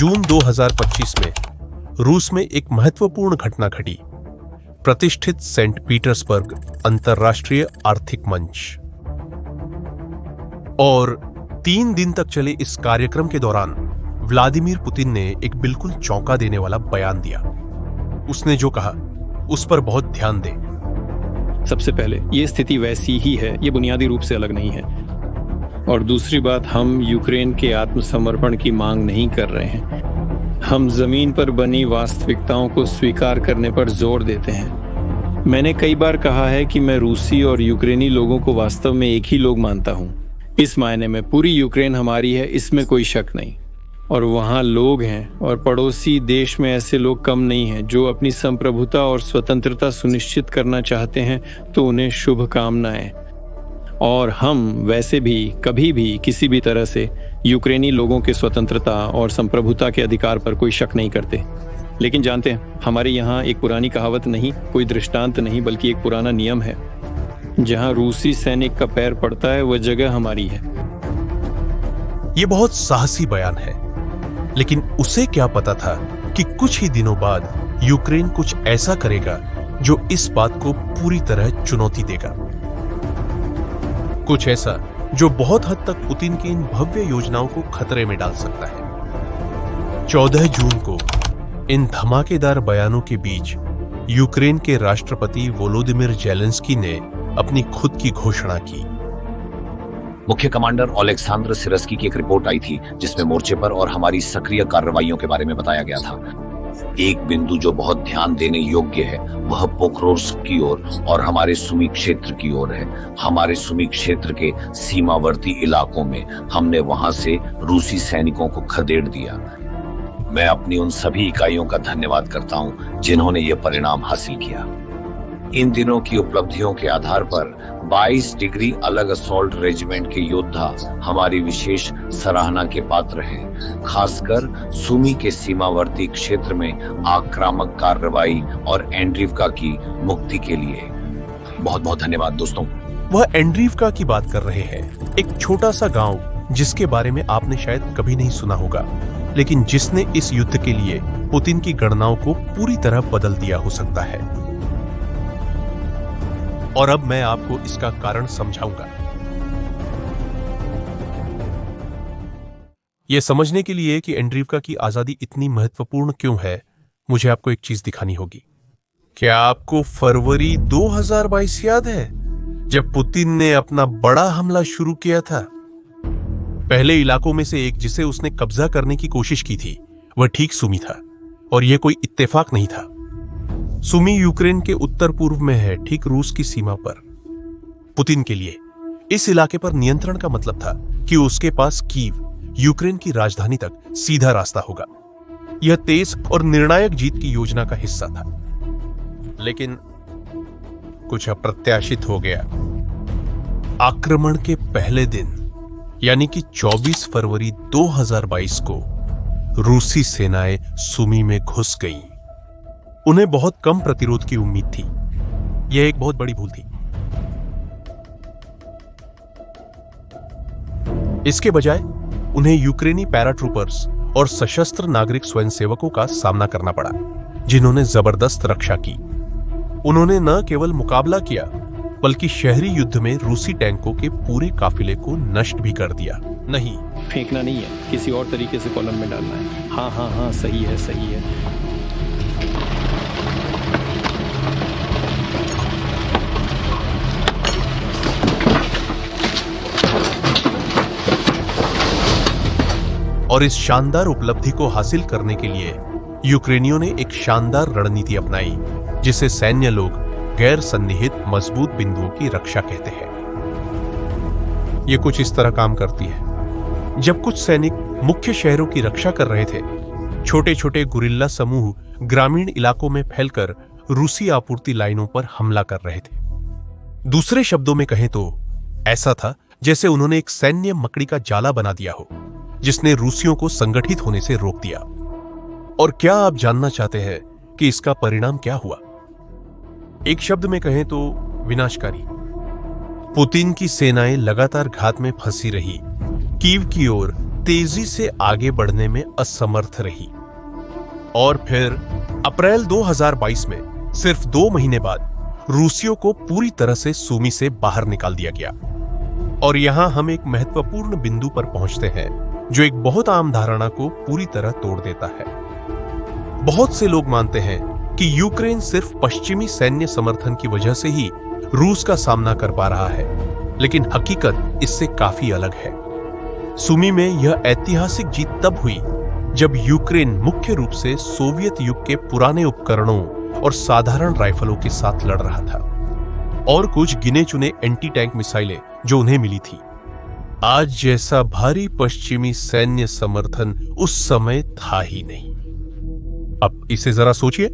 जून 2025 में रूस में एक महत्वपूर्ण घटना घटी। प्रतिष्ठित सेंट पीटर्सबर्ग अंतर्राष्ट्रीय आर्थिक मंच। और 3 दिन तक चले इस कार्यक्रम के दौरान व्लादिमीर पुतिन ने एक बिल्कुल चौंका देने वाला बयान दिया। उसने जो कहा उस पर बहुत ध्यान दें। सबसे पहले ये स्थिति वैसी ही है, ये बुनियादी रूप से अलग नहीं है। और दूसरी बात, हम यूक्रेन के आत्मसमर्पण की मांग नहीं कर रहे हैं। हम जमीन पर बनी वास्तविकताओं को स्वीकार करने पर जोर देते हैं। मैंने कई बार कहा है कि मैं रूसी और यूक्रेनी लोगों को वास्तव में एक ही लोग मानता हूं। इस मायने में पूरी यूक्रेन हमारी है, इसमें कोई शक नहीं। और वहाँ लोग हैं और पड़ोसी देश में ऐसे लोग कम नहीं हैं जो अपनी संप्रभुता और स्वतंत्रता सुनिश्चित करना चाहते हैं, तो उन्हें शुभकामनाएं। और हम वैसे भी कभी भी किसी भी तरह से यूक्रेनी लोगों के स्वतंत्रता और संप्रभुता के अधिकार पर कोई शक नहीं करते। लेकिन जानते हैं, हमारे यहाँ एक पुरानी कहावत नहीं, कोई दृष्टांत नहीं, बल्कि एक पुराना नियम है। जहाँ रूसी सैनिक का पैर पड़ता है वह जगह हमारी है। ये बहुत साहसी बयान है, लेकिन उसे क्या पता था कि कुछ ही दिनों बाद यूक्रेन कुछ ऐसा करेगा जो इस बात को पूरी तरह चुनौती देगा। कुछ ऐसा जो बहुत हद तक पुतिन की इन भव्य योजनाओं को खतरे में डाल सकता है। 14 जून को इन धमाकेदार बयानों के बीच यूक्रेन के राष्ट्रपति वोलोदिमीर ज़ेलेंस्की ने अपनी खुद की घोषणा की। मुख्य कमांडर ओलेक्सांद्र सिरस्की की एक रिपोर्ट आई थी जिसमें मोर्चे पर और हमारी सक्रिय कार्रवाइयों के बारे में बताया गया था। एक बिंदु जो बहुत ध्यान देने योग्य है वह पोक्रोर्स्क की ओर और हमारे सुमी क्षेत्र की ओर है। हमारे सुमी क्षेत्र के सीमावर्ती इलाकों में हमने वहां से रूसी सैनिकों को खदेड़ दिया। मैं अपनी उन सभी इकाइयों का धन्यवाद करता हूं जिन्होंने ये परिणाम हासिल किया। इन दिनों की उपलब्धियों के आधार पर 22 डिग्री अलग असॉल्ट रेजिमेंट के योद्धा हमारी विशेष सराहना के पात्र हैं, खासकर सुमी के सीमावर्ती क्षेत्र में आक्रामक कार्रवाई और एंड्रीवका की मुक्ति के लिए। बहुत बहुत धन्यवाद दोस्तों। वह एंड्रीवका की बात कर रहे हैं, एक छोटा सा गांव जिसके बारे में आपने शायद कभी नहीं सुना होगा, लेकिन जिसने इस युद्ध के लिए पुतिन की गणनाओं को पूरी तरह बदल दिया हो सकता है। और अब मैं आपको इसका कारण समझाऊंगा। यह समझने के लिए कि एंड्रीवका की आजादी इतनी महत्वपूर्ण क्यों है, मुझे आपको एक चीज दिखानी होगी। क्या आपको फरवरी 2022 याद है, जब पुतिन ने अपना बड़ा हमला शुरू किया था? पहले इलाकों में से एक जिसे उसने कब्जा करने की कोशिश की थी वह ठीक सुमी था, और यह कोई इत्तेफाक नहीं था। सुमी यूक्रेन के उत्तर पूर्व में है, ठीक रूस की सीमा पर। पुतिन के लिए इस इलाके पर नियंत्रण का मतलब था कि उसके पास कीव, यूक्रेन की राजधानी तक सीधा रास्ता होगा। यह तेज और निर्णायक जीत की योजना का हिस्सा था। लेकिन कुछ अप्रत्याशित हो गया। आक्रमण के पहले दिन यानी कि 24 फरवरी 2022 को रूसी सेनाएं सुमी में घुस गईं। उन्हें बहुत कम प्रतिरोध की उम्मीद थी। यह एक बहुत बड़ी भूल थी। इसके बजाय उन्हें यूक्रेनी पैराट्रूपर्स और सशस्त्र नागरिक स्वयंसेवकों का सामना करना पड़ा, जिन्होंने जबरदस्त रक्षा की। उन्होंने न केवल मुकाबला किया, बल्कि शहरी युद्ध में रूसी टैंकों के पूरे काफिले को नष्ट भी कर दिया। नहीं, फेंकना नहीं है, किसी और तरीके से कॉलम में डालना है। हाँ हाँ हाँ, सही है सही है। और इस शानदार उपलब्धि को हासिल करने के लिए यूक्रेनियों ने एक शानदार रणनीति अपनाई, जिसे सैन्य लोग गैर सन्निहित मजबूत बिंदुओं की रक्षा कहते हैं। यह कुछ इस तरह काम करती है। जब कुछ सैनिक मुख्य शहरों की रक्षा कर रहे थे, छोटे छोटे गुरिल्ला समूह ग्रामीण इलाकों में फैलकर रूसी आपूर्ति लाइनों पर हमला कर रहे थे। दूसरे शब्दों में कहें तो ऐसा था जैसे उन्होंने एक सैन्य मकड़ी का जाला बना दिया हो, जिसने रूसियों को संगठित होने से रोक दिया। और क्या आप जानना चाहते हैं कि इसका परिणाम क्या हुआ? एक शब्द में कहें तो विनाशकारी। पुतिन की सेनाएं लगातार घात में फंसी रही। कीव की ओर तेजी से आगे बढ़ने में असमर्थ रही। और फिर अप्रैल 2022 में सिर्फ 2 महीने बाद रूसियों को पूरी तरह से सूमी से बाहर निकाल दिया गया। और यहां हम एक महत्वपूर्ण बिंदु पर पहुंचते हैं जो एक बहुत आम धारणा को पूरी तरह तोड़ देता है। बहुत से लोग मानते हैं कि यूक्रेन सिर्फ पश्चिमी सैन्य समर्थन की वजह से ही रूस का सामना कर पा रहा है, लेकिन हकीकत इससे काफी अलग है। सूमी में यह ऐतिहासिक जीत तब हुई जब यूक्रेन मुख्य रूप से सोवियत युग के पुराने उपकरणों और साधारण राइफलों के साथ लड़ रहा था, और कुछ गिने चुने एंटी टैंक मिसाइलें जो उन्हें मिली थी। आज जैसा भारी पश्चिमी सैन्य समर्थन उस समय था ही नहीं। अब इसे जरा सोचिए,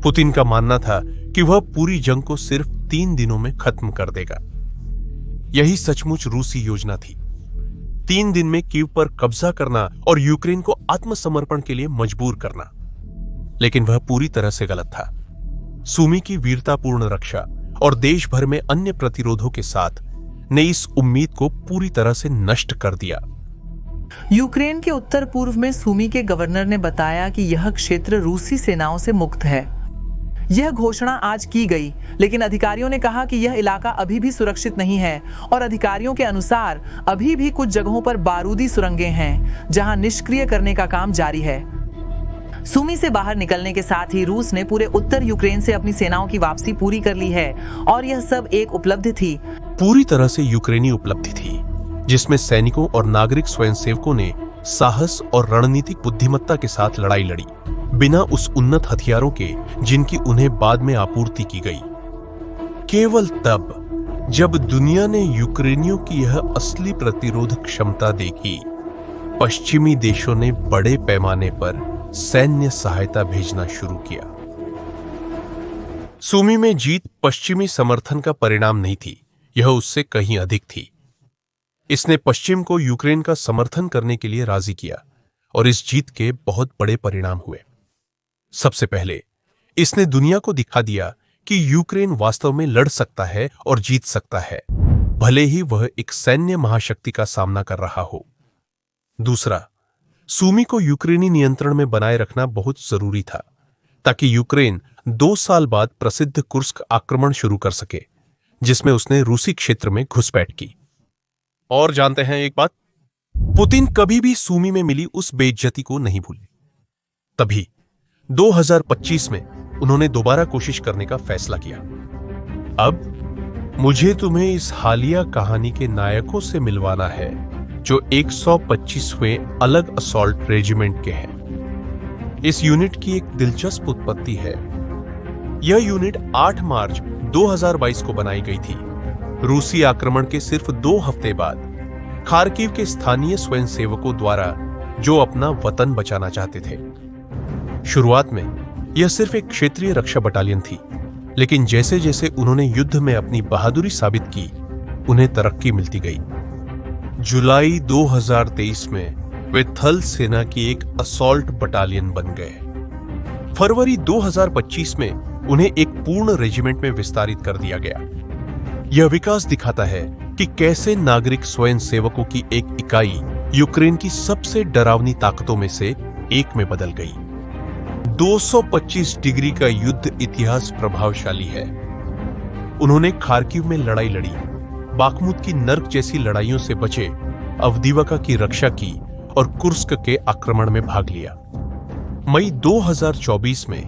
पुतिन का मानना था कि वह पूरी जंग को सिर्फ 3 दिनों में खत्म कर देगा। यही सचमुच रूसी योजना थी, 3 दिन में कीव पर कब्जा करना और यूक्रेन को आत्मसमर्पण के लिए मजबूर करना। लेकिन वह पूरी तरह से गलत था। सूमी की वीरतापूर्ण रक्षा और देश भर में अन्य प्रतिरोधों के साथ ने इस उम्मीद को पूरी तरह से नष्ट कर दिया। यूक्रेन के उत्तर पूर्व में सूमी के गवर्नर ने बताया कि यह क्षेत्र रूसी सेनाओं से मुक्त है। यह घोषणा आज की गई, लेकिन अधिकारियों ने कहा कि यह इलाका अभी भी सुरक्षित नहीं है और अधिकारियों के अनुसार अभी भी कुछ जगहों पर बारूदी सुरंगें हैं जहां निष्क्रिय करने का काम जारी है। सूमी से बाहर निकलने के साथ ही रूस ने पूरे उत्तर यूक्रेन से अपनी सेनाओं की वापसी पूरी कर ली है, और यह सब एक उपलब्धि थी, पूरी तरह से यूक्रेनी उपलब्धि थी, जिसमें सैनिकों और नागरिक स्वयंसेवकों ने साहस और रणनीतिक बुद्धिमत्ता के साथ लड़ाई लड़ी, बिना उस उन्नत हथियारों के जिनकी उन्हें बाद में आपूर्ति की गई। केवल तब जब दुनिया ने यूक्रेनियों की यह असली प्रतिरोध क्षमता देखी, पश्चिमी देशों ने बड़े पैमाने पर सैन्य सहायता भेजना शुरू किया। सूमी में जीत पश्चिमी समर्थन का परिणाम नहीं थी, यह उससे कहीं अधिक थी। इसने पश्चिम को यूक्रेन का समर्थन करने के लिए राजी किया, और इस जीत के बहुत बड़े परिणाम हुए। सबसे पहले इसने दुनिया को दिखा दिया कि यूक्रेन वास्तव में लड़ सकता है और जीत सकता है, भले ही वह एक सैन्य महाशक्ति का सामना कर रहा हो। दूसरा, सूमी को यूक्रेनी नियंत्रण में बनाए रखना बहुत जरूरी था, ताकि यूक्रेन 2 साल बाद प्रसिद्ध कुर्स्क आक्रमण शुरू कर सके, जिसमें उसने रूसी क्षेत्र में घुसपैठ की। और जानते हैं एक बात, पुतिन कभी भी सूमी में मिली उस बेइज्जती को नहीं भूले। तभी 2025 में उन्होंने दोबारा कोशिश करने का फैसला किया। अब मुझे तुम्हें इस हालिया कहानी के नायकों से मिलवाना है जो 125वें अलग असॉल्ट रेजिमेंट के हैं। इस यूनिट की एक दिलचस्प उत्पत्ति है। यह यूनिट 8 मार्च 2022 को बनाई गई थी, रूसी आक्रमण के सिर्फ 2 हफ्ते बाद खार्किव के स्थानीय स्वयंसेवकों द्वारा, जो अपना वतन बचाना चाहते थे। शुरुआत में यह सिर्फ एक क्षेत्रीय रक्षा बटालियन थी, लेकिन जैसे जैसे उन्होंने युद्ध में अपनी बहादुरी साबित की, उन्हें तरक्की मिलती गई। जुलाई 2023 में वे थल सेना की एक असॉल्ट बटालियन बन गए। फरवरी 2025 में उन्हें एक पूर्ण रेजिमेंट में विस्तारित कर दिया गया। यह विकास दिखाता है कि कैसे नागरिक स्वयंसेवकों की एक इकाई यूक्रेन की सबसे डरावनी ताकतों में से एक में बदल गई। 225 डिग्री का युद्ध इतिहास प्रभावशाली है। उन्होंने खार्किव में लड़ाई लड़ी, बाखमुत की नर्क जैसी लड़ाइयों से बचे, अवदीवका की रक्षा की और कुर्स्क के आक्रमण में भाग लिया। मई 2024 में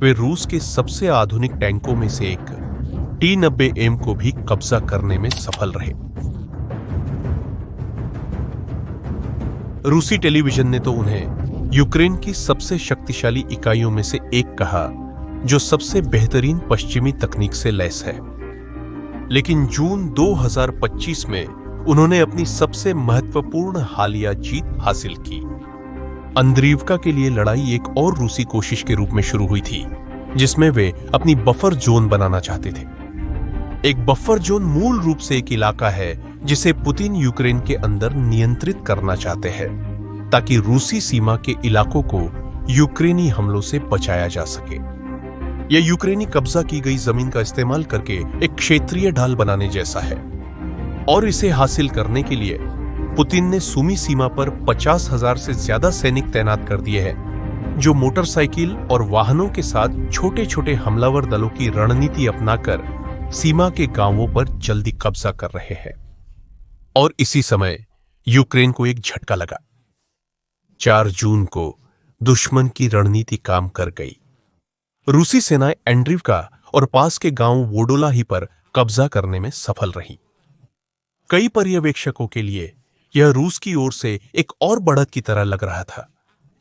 वे रूस के सबसे आधुनिक टैंकों में से एक T-90M को भी कब्जा करने में सफल रहे। रूसी टेलीविजन ने तो उन्हें यूक्रेन की सबसे शक्तिशाली इकाइयों में से एक कहा, जो सबसे बेहतरीन पश्चिमी तकनीक से लैस है। लेकिन जून 2025 में उन्होंने अपनी सबसे महत्वपूर्ण हालिया जीत हासिल की। अंद्रीवका के लिए लड़ाई एक और रूसी कोशिश के रूप में शुरू हुई थी, जिसमें वे अपनी बफर जोन बनाना चाहते थे। एक बफर जोन मूल रूप से एक इलाका है जिसे पुतिन यूक्रेन के अंदर नियंत्रित करना चाहते हैं, ताकि रूसी सीमा के इलाकों को यूक्रेनी हमलों से बचाया जा सके। यह यूक्रेनी कब्जा की गई जमीन का इस्तेमाल करके एक क्षेत्रीय ढाल बनाने जैसा है, और इसे हासिल करने के लिए पुतिन ने सुमी सीमा पर 50,000 से ज्यादा सैनिक तैनात कर दिए हैं, जो मोटरसाइकिल और वाहनों के साथ छोटे छोटे हमलावर दलों की रणनीति अपनाकर सीमा के गांवों पर जल्दी कब्जा कर रहे हैं। और इसी समय यूक्रेन को एक झटका लगा। 4 जून को दुश्मन की रणनीति काम कर गई। रूसी सेनाएं एंड्रीवका और पास के गांव वोडोलाही पर कब्जा करने में सफल रही। कई पर्यवेक्षकों के लिए यह रूस की ओर से एक और बढ़त की तरह लग रहा था,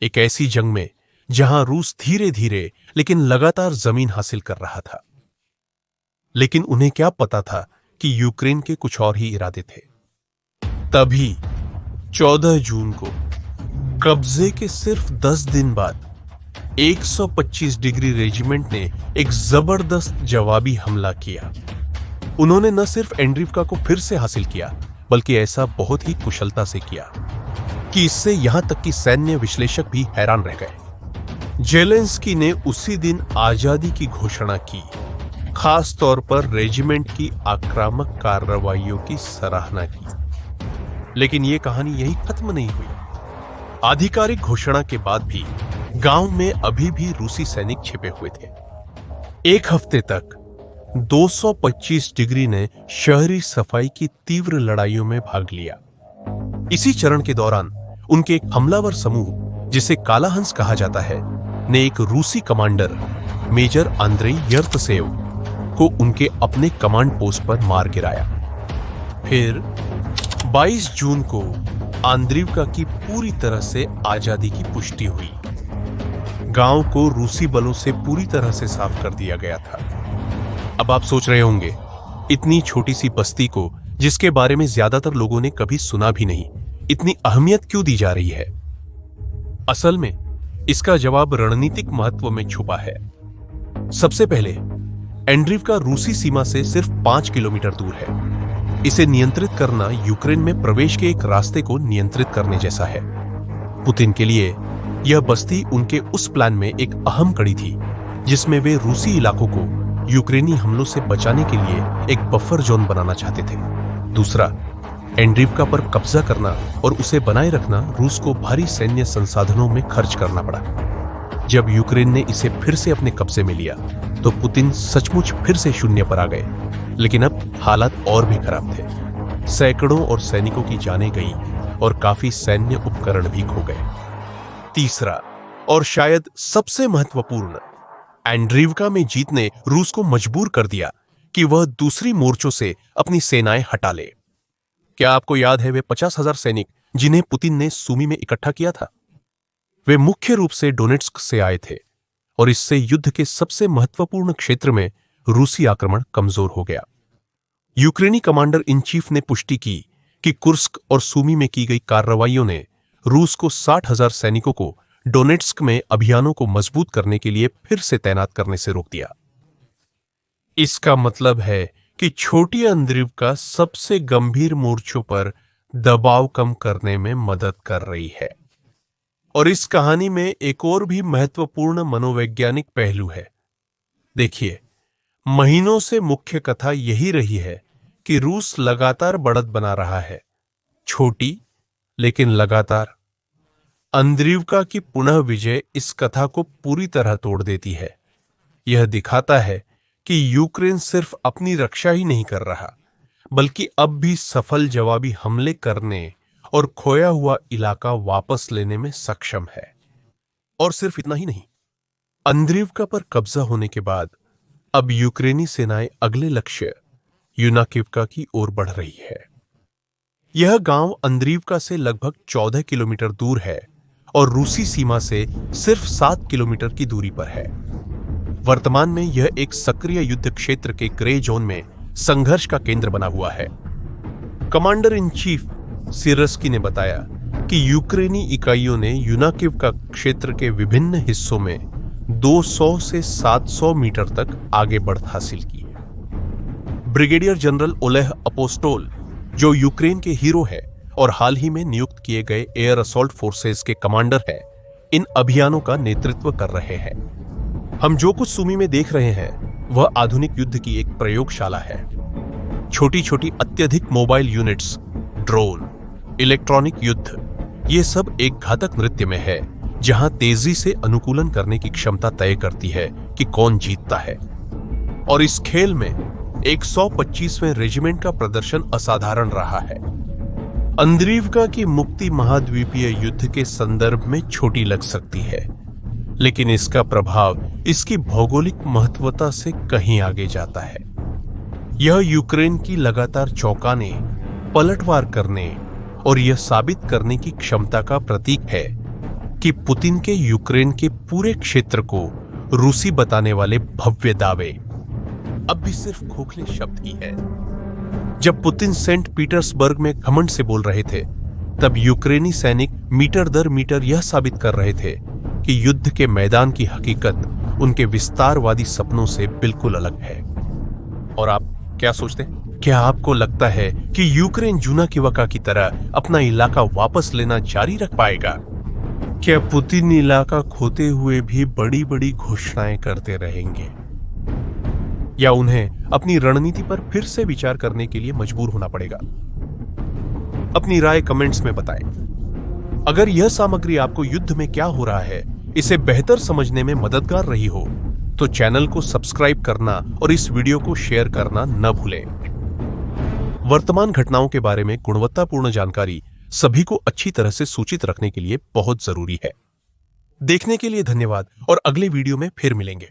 एक ऐसी जंग में जहां रूस धीरे धीरे लेकिन लगातार जमीन हासिल कर रहा था। लेकिन उन्हें क्या पता था कि यूक्रेन के कुछ और ही इरादे थे। तभी 14 जून को कब्जे के सिर्फ 10 दिन बाद 125 डिग्री रेजिमेंट ने एक जबरदस्त जवाबी हमला किया। उन्होंने न सिर्फ एंड्रीवका को फिर से हासिल किया, बल्कि ऐसा बहुत ही कुशलता से किया कि इससे यहां तक कि सैन्य विश्लेषक भी हैरान रह गए। जेलेंस्की ने उसी दिन आजादी की घोषणा की, खास तौर पर रेजिमेंट की आक्रामक कार्रवाइयों की सराहना की। लेकिन यह कहानी यही खत्म नहीं हुई। आधिकारिक घोषणा के बाद भी गांव में अभी भी रूसी सैनिक छिपे हुए थे। एक हफ्ते तक 225 डिग्री ने शहरी सफाई की तीव्र लड़ाइयों में भाग लिया। इसी चरण के दौरान उनके एक हमलावर समूह, जिसे काला हंस कहा जाता है, ने एक रूसी कमांडर मेजर आंद्रेई यर्तसेव को उनके अपने कमांड पोस्ट पर मार गिराया। फिर 22 जून को आंद्रीवका की पूरी तरह से आजादी की पुष्टि हुई। गांव को रूसी बलों से पूरी तरह से साफ कर दिया गया था। अब आप सोच रहे होंगे, इतनी छोटी सी बस्ती को, जिसके बारे में ज्यादातर लोगों ने कभी सुना भी नहीं, इतनी अहमियत क्यों दी जा रही है? असल में इसका जवाब रणनीतिक महत्व में छुपा है। सबसे पहले, एंड्रीवका रूसी सीमा से सिर्फ 5 किलोमीटर दूर है। इसे नियंत्रित करना यूक्रेन में प्रवेश के एक रास्ते को नियंत्रित करने जैसा है। पुतिन के लिए यह बस्ती उनके उस प्लान में एक अहम कड़ी थी, जिसमें वे रूसी इलाकों को यूक्रेनी हमलों से बचाने के लिए एक बफर जोन बनाना चाहते थे। दूसरा, एंड्रीवका पर कब्जा करना और उसे बनाए रखना रूस को भारी सैन्य संसाधनों में खर्च करना पड़ा। जब यूक्रेन ने इसे फिर से अपने कब्जे में लिया, तो पुतिन सचमुच फिर से शून्य पर आ गए। लेकिन अब हालात और भी खराब थे। सैकड़ों और सैनिकों की जानें गई और काफी सैन्य उपकरण भी खो गए। तीसरा और शायद सबसे महत्वपूर्ण, एंड्रीवका में जीत ने रूस को मजबूर कर दिया कि वह दूसरी मोर्चों से अपनी सेनाएं हटा ले। क्या आपको याद है वे 50,000 सैनिक जिन्हें पुतिन ने सुमी में इकट्ठा किया था? वे मुख्य रूप से डोनेट्स्क से आए थे और इससे युद्ध के सबसे महत्वपूर्ण क्षेत्र में रूसी आक्रमण कमजोर हो गया। यूक्रेनी कमांडर इन चीफ ने पुष्टि की कि कुर्स्क और सुमी में की गई कार्रवाइयों ने रूस को 60,000 सैनिकों को डोनेट्स्क में अभियानों को मजबूत करने के लिए फिर से तैनात करने से रोक दिया। इसका मतलब है कि छोटी आंद्रीवका सबसे गंभीर मोर्चों पर दबाव कम करने में मदद कर रही है। और इस कहानी में एक और भी महत्वपूर्ण मनोवैज्ञानिक पहलू है। देखिए, महीनों से मुख्य कथा यही रही है कि रूस लगातार बढ़त बना रहा है, छोटी लेकिन लगातार। आंद्रीवका की पुनः विजय इस कथा को पूरी तरह तोड़ देती है। यह दिखाता है कि यूक्रेन सिर्फ अपनी रक्षा ही नहीं कर रहा, बल्कि अब भी सफल जवाबी हमले करने और खोया हुआ इलाका वापस लेने में सक्षम है। और सिर्फ इतना ही नहीं, आंद्रीवका पर कब्जा होने के बाद अब यूक्रेनी सेनाएं अगले लक्ष्य यूनाकिवका की ओर बढ़ रही है। यह गांव आंद्रीवका से लगभग 14 किलोमीटर दूर है और रूसी सीमा से सिर्फ 7 किलोमीटर की दूरी पर है। वर्तमान में यह एक सक्रिय युद्ध क्षेत्र के ग्रे जोन में संघर्ष का केंद्र बना हुआ है। कमांडर इन चीफ सिरस्की ने बताया कि यूक्रेनी इकाइयों ने यूनाकिवका क्षेत्र के विभिन्न हिस्सों में 200 से 700 मीटर तक आगे बढ़त हासिल की है। ब्रिगेडियर जनरल ओलेह अपोस्टोल, जो यूक्रेन के हीरो है और हाल ही में नियुक्त किए गए एयर असॉल्ट फोर्सेस के कमांडर हैं, इन अभियानों का नेतृत्व कर रहे हैं। हम जो कुछ सुमी में देख रहे हैं वह आधुनिक युद्ध की एक प्रयोगशाला है। छोटी छोटी अत्यधिक मोबाइल यूनिट्स, ड्रोन, इलेक्ट्रॉनिक युद्ध, ये सब एक घातक नृत्य में है जहां तेजी से अनुकूलन करने की क्षमता तय करती है कि कौन जीतता है। और इस खेल में 125वें रेजिमेंट का प्रदर्शन असाधारण रहा है। अंद्रीवका की मुक्ति महाद्वीपीय युद्ध के संदर्भ में छोटी लग सकती है, लेकिन इसका प्रभाव इसकी भौगोलिक महत्वता से कहीं आगे जाता है। यह यूक्रेन की लगातार चौंकाने, पलटवार करने और यह साबित करने की क्षमता का प्रतीक है कि पुतिन के यूक्रेन के पूरे क्षेत्र को रूसी बताने वाले भव्य दावे अब भी सिर्फ खोखले शब्द ही है। जब पुतिन सेंट पीटर्सबर्ग में घमंड से बोल रहे थे, तब यूक्रेनी सैनिक मीटर दर मीटर यह साबित कर रहे थे कि युद्ध के मैदान की हकीकत उनके विस्तारवादी सपनों से बिल्कुल अलग है। और आप क्या सोचते हैं? क्या आपको लगता है कि यूक्रेन जूना किवका की तरह अपना इलाका वापस लेना जारी रख पाएगा? क्या पुतिन इलाका खोते हुए भी बड़ी बड़ी घोषणाएं करते रहेंगे, या उन्हें अपनी रणनीति पर फिर से विचार करने के लिए मजबूर होना पड़ेगा? अपनी राय कमेंट्स में बताएं। अगर यह सामग्री आपको युद्ध में क्या हो रहा है इसे बेहतर समझने में मददगार रही हो, तो चैनल को सब्सक्राइब करना और इस वीडियो को शेयर करना न भूलें। वर्तमान घटनाओं के बारे में गुणवत्तापूर्ण जानकारी सभी को अच्छी तरह से सूचित रखने के लिए बहुत जरूरी है। देखने के लिए धन्यवाद और अगले वीडियो में फिर मिलेंगे।